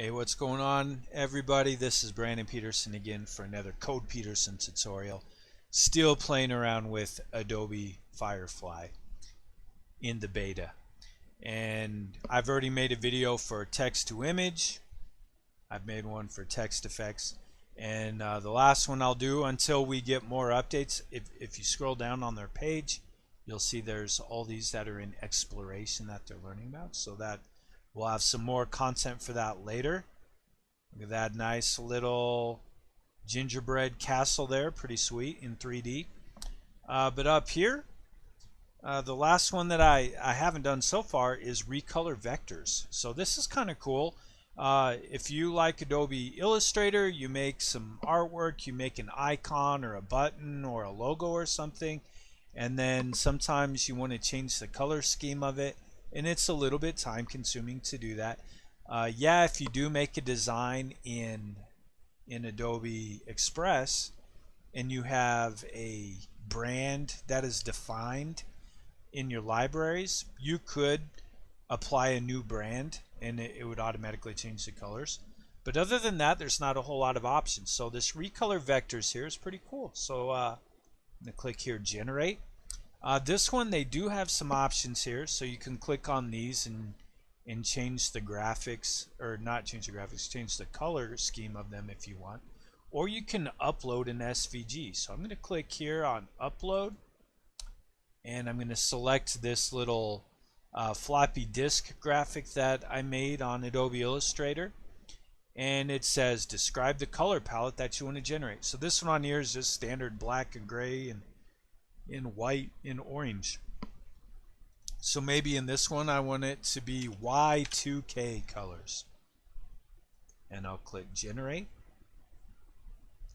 Hey, what's going on, everybody? This is Brandon Peterson again for another Code Peterson tutorial. Still playing around with Adobe Firefly in the beta. And I've already made a video for text to image. I've made one for text effects. And the last one I'll do until we get more updates. If you scroll down on their page, you'll see there's all these that are in exploration that they're learning about. So that we'll have some more content for that later. Look at that nice little gingerbread castle there, pretty sweet in 3D. But up here, the last one that I haven't done so far is recolor vectors. So this is kind of cool. If you like Adobe Illustrator, you make some artwork, you make an icon or a button or a logo or something, and then sometimes you want to change the color scheme of it, and it's a little bit time consuming to do that. Yeah, if you do make a design in Adobe Express and you have a brand that is defined in your libraries, you could apply a new brand and it would automatically change the colors. But other than that, there's not a whole lot of options. So this recolor vectors here is pretty cool. So I'm going to click here, generate. This one, they do have some options here. So you can click on these and change the graphics, or not change the graphics, change the color scheme of them if you want. Or you can upload an SVG. So I'm going to click here on upload, and I'm going to select this little floppy disk graphic that I made on Adobe Illustrator, and it says describe the color palette that you want to generate. So this one on here is just standard black and gray and in white and orange. So maybe in this one I want it to be Y2K colors, and I'll click generate.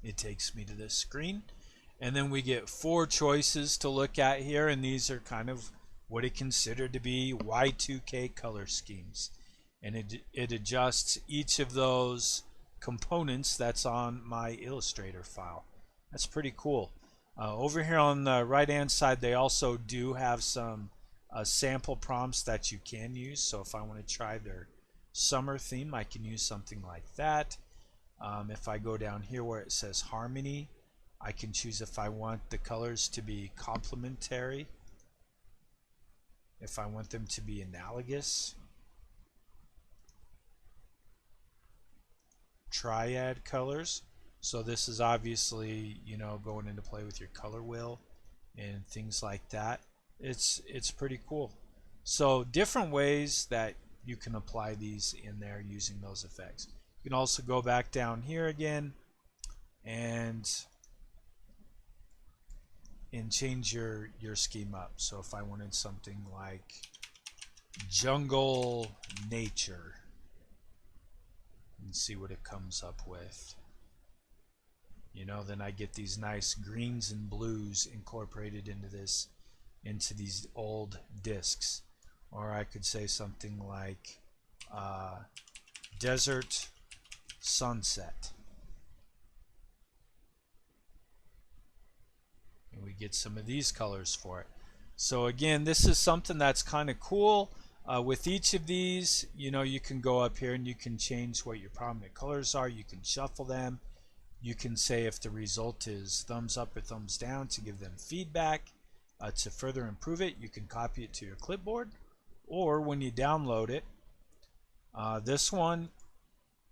It takes me to this screen, and then we get 4 choices to look at here, and these are kind of what it considered to be Y2K color schemes, and it adjusts each of those components that's on my Illustrator file. That's pretty cool. Over here on the right hand side, they also do have some sample prompts that you can use. So if I want to try their summer theme, I can use something like that. If I go down here where it says harmony, I can choose if I want the colors to be complementary, if I want them to be analogous, triad colors. So this is obviously, you know, going into play with your color wheel and things like that. It's pretty cool. So different ways that you can apply these in there using those effects. You can also go back down here again and change your scheme up. So if I wanted something like jungle nature, and see what it comes up with. You know, then I get these nice greens and blues incorporated into these old discs. Or I could say something like desert sunset. And we get some of these colors for it. So again, this is something that's kind of cool. With each of these, you know, you can go up here and you can change what your prominent colors are. You can shuffle them. You can say if the result is thumbs up or thumbs down to give them feedback. To further improve it, you can copy it to your clipboard, or when you download it, this one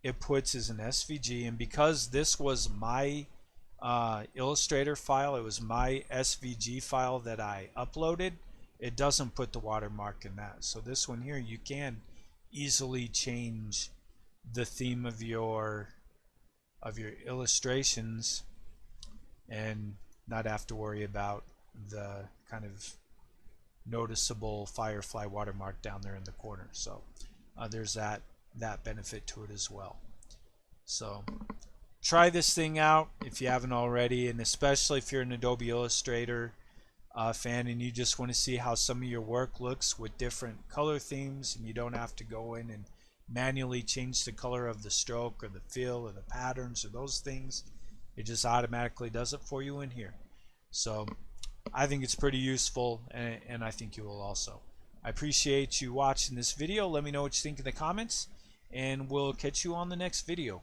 it puts as an SVG, and because this was my Illustrator file, it was my SVG file that I uploaded, it doesn't put the watermark in that. So this one here, you can easily change the theme of your illustrations and not have to worry about the kind of noticeable Firefly watermark down there in the corner. So there's that benefit to it as well. So try this thing out if you haven't already, and especially if you're an Adobe Illustrator fan and you just want to see how some of your work looks with different color themes, and you don't have to go in and manually change the color of the stroke or the fill or the patterns or those things. It just automatically does it for you in here. So I think it's pretty useful, and I think you will also. I appreciate you watching this video. Let me know what you think in the comments, and we'll catch you on the next video.